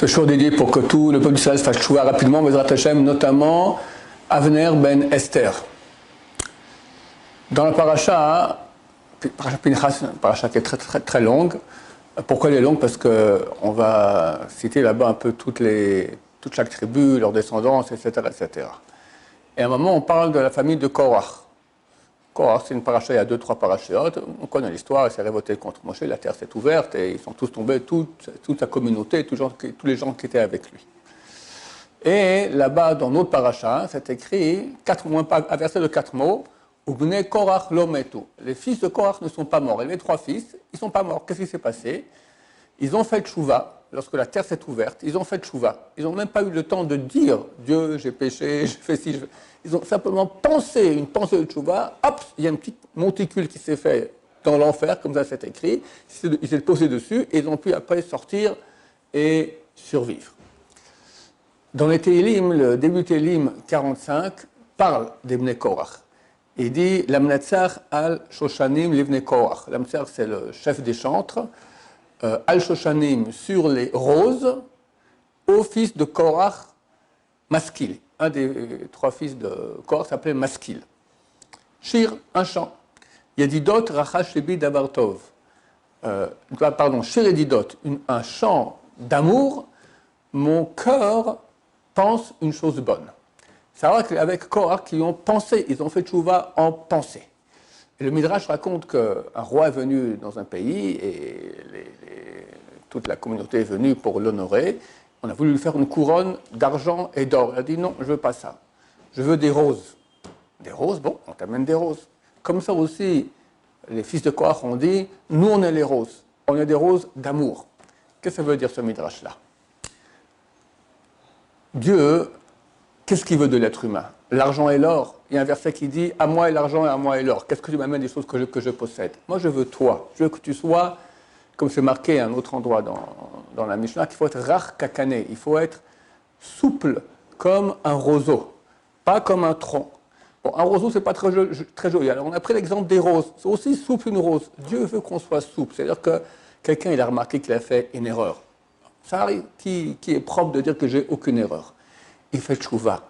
Ce jour dédié pour que tout le peuple d'Israël fasse chouva rapidement, Bezrat Hashem, notamment Avner ben Esther. Dans la paracha Pinchas, une paracha qui est très longue. Pourquoi elle est longue? Parce qu'on va citer là-bas un peu toute chaque tribu, leurs descendants, etc., etc. Et à un moment, on parle de la famille de Korach. Korach, c'est une paracha, il y a 2-3 parachéotes. On connaît l'histoire, il s'est révolté contre Moshe, la terre s'est ouverte et ils sont tous tombés, toute sa communauté, tous les gens qui étaient avec lui. Et là-bas, dans notre paracha, c'est écrit, un verset de 4 mots, Ubnei Korach lo metu. Les fils de Korach ne sont pas morts. Et les 3 fils, ils ne sont pas morts. Qu'est-ce qui s'est passé? Ils ont fait tchouva, lorsque la terre s'est ouverte, ils ont fait tchouva. Ils n'ont même pas eu le temps de dire, Dieu, j'ai péché, j'ai fait ci, Ils ont simplement pensé une pensée de tchouva, hop, il y a une petite monticule qui s'est fait dans l'enfer, comme ça c'est écrit, ils s'est posé dessus, et ils ont pu après sortir et survivre. Dans les Télim, le début Télim 45 parle d'Ibn Korach. Il dit Lamnatsar al-Shoshanim l'Ibn Korach. Lamnatsar, c'est le chef des chantres. Al-Shoshanim sur les roses, au fils de Korach, Maskil. Un des 3 fils de Korach s'appelait Maskil. Shir, un chant. Yedidot Rachash Lebi Dabartov. Shir Yedidot, un chant d'amour. Mon cœur pense une chose bonne. C'est vrai qu'avec Korach, qui ont pensé, ils ont fait tchouva en pensée. Et le Midrash raconte qu'un roi est venu dans un pays et toute la communauté est venue pour l'honorer. On a voulu lui faire une couronne d'argent et d'or. Il a dit non, je ne veux pas ça. Je veux des roses. Des roses, bon, on t'amène des roses. Comme ça aussi, les fils de Korach ont dit, nous on est les roses. On est des roses d'amour. Qu'est-ce que ça veut dire ce Midrash-là? Dieu, qu'est-ce qu'il veut de l'être humain? L'argent et l'or. Il y a un verset qui dit, à moi est l'argent et à moi est l'or. Qu'est-ce que tu m'amènes des choses que je possède? Moi je veux toi. Je veux que tu sois, comme c'est marqué à un autre endroit dans la Mishnah, qu'il faut être rach kakane. Il faut être souple comme un roseau, pas comme un tronc. Bon, un roseau, c'est pas très joli. Alors, on a pris l'exemple des roses. C'est aussi souple une rose. Dieu veut qu'on soit souple. C'est-à-dire que quelqu'un, il a remarqué qu'il a fait une erreur. Ça arrive, qui est propre de dire que j'ai aucune erreur. Il fait tchouva.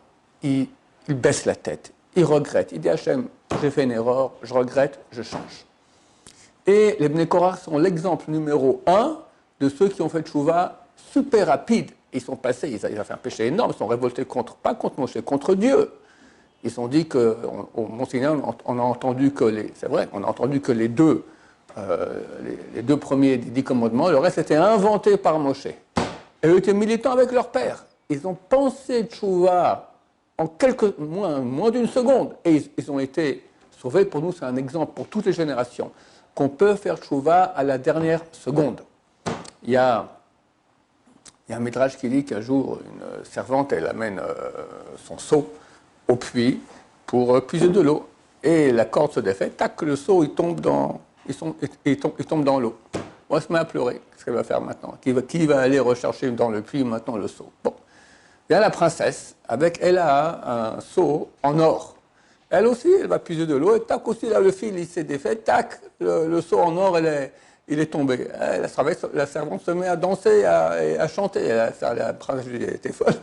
Il baisse la tête. Il regrette. Il dit Hachem, j'ai fait une erreur, je regrette, je change. Et les Bnei Korach sont l'exemple numéro 1 de ceux qui ont fait tchouva super rapide. Ils sont passés, ils ont fait un péché énorme, ils sont révoltés pas contre Moshe, contre Dieu. Ils se sont dit que, au Mont-Sinaï, on a entendu que c'est vrai, on a entendu que les deux premiers 10 commandements, le reste était inventé par Moshe. Et eux étaient militants avec leur père. Ils ont pensé tchouva en moins d'une seconde. Et ils ont été sauvés. Pour nous, c'est un exemple pour toutes les générations, qu'on peut faire tchouva à la dernière seconde. Il y a un midrash qui dit qu'un jour, une servante, elle amène son seau au puits pour puiser de l'eau. Et la corde se défait, tac, le seau, il tombe dans l'eau. On se met à pleurer. Qu'est-ce qu'elle va faire maintenant? Qui va aller rechercher dans le puits maintenant le seau? Bon. Il y a la princesse, elle a un seau en or. Elle aussi, elle va puiser de l'eau, et tac aussi, là, le fil, il s'est défait, tac, le seau en or, il est tombé. La servante se met à danser et à chanter. La princesse lui dit, t'es folle,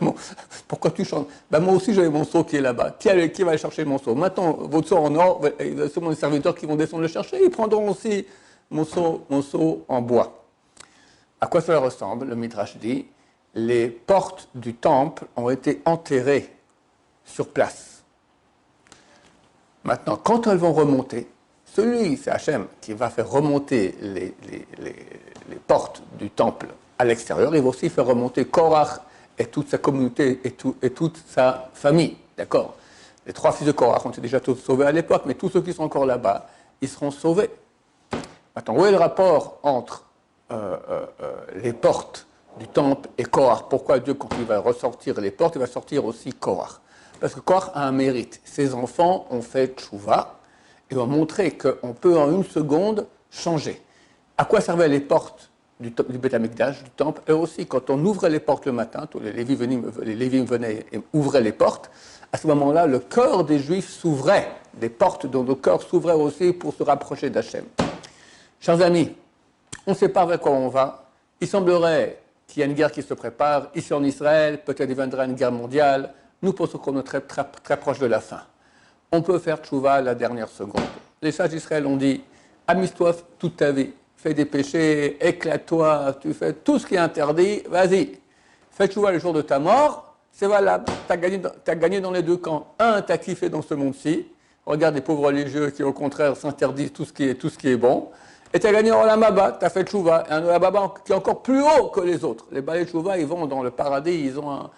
pourquoi tu chantes? Ben, moi aussi, j'avais mon seau qui est là-bas. Qui va aller chercher mon seau? Maintenant, votre seau en or, c'est mon serviteur qui vont descendre le chercher, ils prendront aussi mon seau en bois. À quoi cela ressemble? Le Midrash dit, les portes du temple ont été enterrées sur place. Maintenant, quand elles vont remonter, c'est Hachem qui va faire remonter les portes du temple à l'extérieur. Il va aussi faire remonter Korach et toute sa communauté et toute sa famille. D'accord? Les 3 fils de Korach ont été déjà tous sauvés à l'époque, mais tous ceux qui sont encore là-bas, ils seront sauvés. Maintenant, où est le rapport entre les portes du temple et Korach? Pourquoi Dieu, quand il va ressortir les portes, il va sortir aussi Korach? Parce que Korach a un mérite. Ses enfants ont fait tchouva et ont montré qu'on peut en une seconde changer. À quoi servaient les portes du Beth Amikdash, du temple? Eux aussi, quand on ouvrait les portes le matin, tous les Lévites venaient et ouvraient les portes, à ce moment-là, le cœur des Juifs s'ouvrait, des portes dont le cœur s'ouvrait aussi pour se rapprocher d'Hachem. Chers amis, on ne sait pas vers quoi on va. Il semblerait qu'il y a une guerre qui se prépare, ici en Israël, peut-être il viendra une guerre mondiale. Nous pensons qu'on est très, très, très proche de la fin. On peut faire tchouva à la dernière seconde. Les sages d'Israël ont dit, amuse-toi toute ta vie, fais des péchés, éclate-toi, tu fais tout ce qui est interdit, vas-y. Fais tchouva le jour de ta mort, c'est valable, tu as gagné dans les deux camps. Un, tu as kiffé dans ce monde-ci, regarde les pauvres religieux qui au contraire s'interdisent tout ce qui est bon, et tu as gagné en Olam Haba, tu as fait tchouva, un Olam Haba qui est encore plus haut que les autres. Les balais tchouva, ils vont dans le paradis, ils vont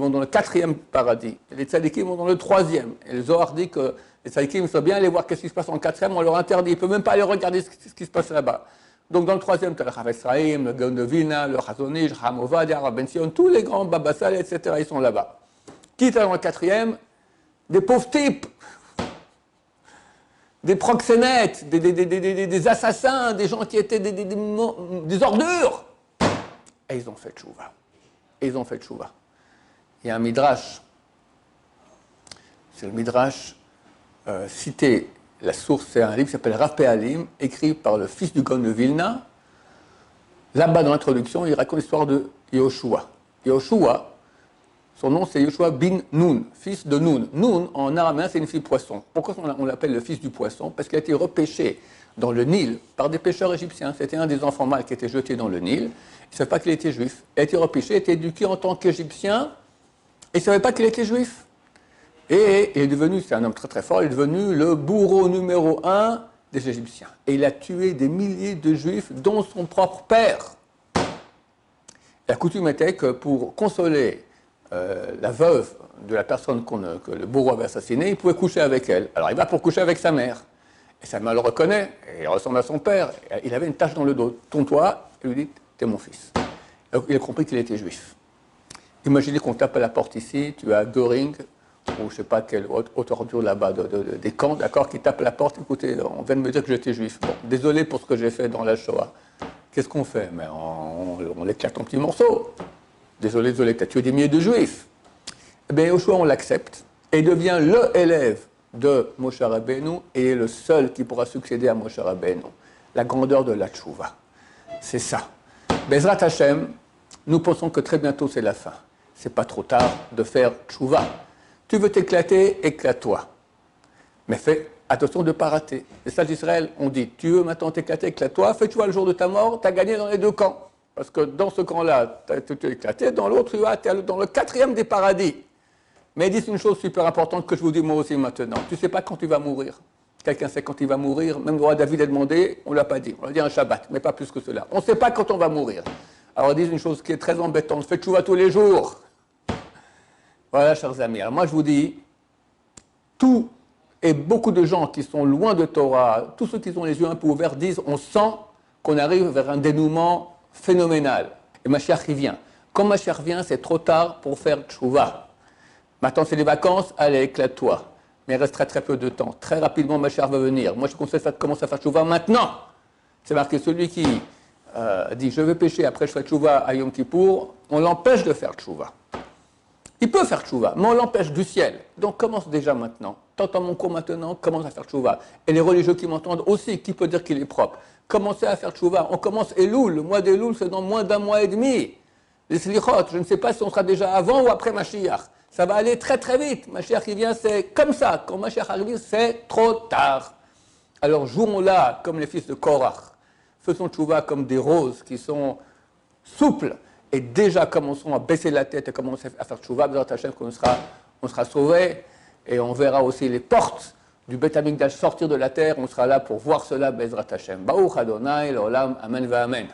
dans le 4e paradis. Et les tzadikim vont dans le 3e. Et le Zohar dit que les tzadikim, il faut bien aller voir ce qui se passe en 4e, on leur interdit. Ils ne peuvent même pas aller regarder ce qui se passe là-bas. Donc dans le 3e, tu as le Chavetz Chaim, le Gaon de Vilna, le Chazon Ish, le Chacham Ovadia, Rav Ben Sion, tous les grands Baba Saleh, etc., ils sont là-bas. Qui est dans le 4e? Des pauvres types, des proxénètes, des assassins, des gens qui étaient des ordures. Et ils ont fait tchouva. Il y a un midrash, c'est le midrash cité, la source c'est un livre qui s'appelle Rav Pe'alim, écrit par le fils du Gaon de Vilna. Là-bas dans l'introduction, il raconte l'histoire de Yoshua. Yoshua, son nom c'est Yoshua bin Nun, fils de Nun. Nun, en araméen, c'est une fille poisson. Pourquoi on l'appelle le fils du poisson? Parce qu'il a été repêché dans le Nil par des pêcheurs égyptiens. C'était un des enfants mâles qui était jeté dans le Nil. Ils ne savaient pas qu'il était juif. Il a été repêché, a été éduqué en tant qu'Égyptien. Et il ne savait pas qu'il était juif. Et il est devenu, c'est un homme très très fort, il est devenu le bourreau numéro 1 des Égyptiens. Et il a tué des milliers de juifs, dont son propre père. La coutume était que pour consoler la veuve de la personne que le bourreau avait assassinée, il pouvait coucher avec elle. Alors il va pour coucher avec sa mère. Et sa mère le reconnaît, et il ressemble à son père. Il avait une tache dans le dos. Tourne-toi, et lui dit, t'es mon fils. Donc, il a compris qu'il était juif. Imaginez qu'on tape à la porte ici, tu as Göring, ou je ne sais pas quelle haute ordure là-bas, des camps, d'accord, qui tape à la porte. Écoutez, on vient de me dire que j'étais juif. Bon, désolé pour ce que j'ai fait dans la Shoah. Qu'est-ce qu'on fait? Mais on l'éclate en petits morceaux. Désolé, tu as tué des milliers de juifs. Eh bien, au choix, on l'accepte et devient le élève de Moshe Rabbeinu et est le seul qui pourra succéder à Moshe Rabbeinu. La grandeur de la tchouva. C'est ça. Bezrat Hashem, nous pensons que très bientôt c'est la fin. C'est pas trop tard de faire tchouva. Tu veux t'éclater, éclate-toi. Mais fais attention de ne pas rater. Les sages d'Israël ont dit, tu veux maintenant t'éclater, éclate-toi, fais tchouva le jour de ta mort, tu as gagné dans les deux camps. Parce que dans ce camp-là, tu t'es éclaté, dans l'autre, tu es dans le 4e des paradis. Mais ils disent une chose super importante que je vous dis moi aussi maintenant. Tu ne sais pas quand tu vas mourir. Quelqu'un sait quand il va mourir. Même le roi David a demandé, on ne l'a pas dit. On l'a dit un Shabbat, mais pas plus que cela. On ne sait pas quand on va mourir. Alors ils disent une chose qui est très embêtante. Faites tchouva tous les jours. Voilà, chers amis. Alors moi, je vous dis, tout et beaucoup de gens qui sont loin de Torah, tous ceux qui ont les yeux un peu ouverts, disent, on sent qu'on arrive vers un dénouement phénoménal. Et Mashiach, il vient. Quand Mashiach vient, c'est trop tard pour faire tchouva. Maintenant, c'est les vacances, allez, éclate-toi. Mais il reste très très peu de temps. Très rapidement, Mashiach va venir. Moi, je conseille ça de commencer à faire tchouva maintenant. C'est marqué, celui qui dit, je vais pécher, après je fais tchouva à Yom Kippour, on l'empêche de faire tchouva. Il peut faire tchouva, mais on l'empêche du ciel. Donc, commence déjà maintenant. T'entends mon cours maintenant, commence à faire tchouva. Et les religieux qui m'entendent aussi, qui peut dire qu'il est propre? Commencez à faire tchouva. On commence Elul. Le mois d'Elul, c'est dans moins d'un mois et demi. Les slichot, je ne sais pas si on sera déjà avant ou après Mashiach. Ça va aller très très vite. Mashiach qui vient, c'est comme ça. Quand Mashiach arrive, c'est trop tard. Alors jouons-là comme les fils de Korach. Faisons tchouva comme des roses qui sont souples. Et déjà commençons à baisser la tête et commencer à faire tchouva. On sera sauvés. Et on verra aussi les portes du Beth Amikdash sortir de la terre. On sera là pour voir cela, Bezrat Hashem. Baruch Adonai, l'olam, amen va amen.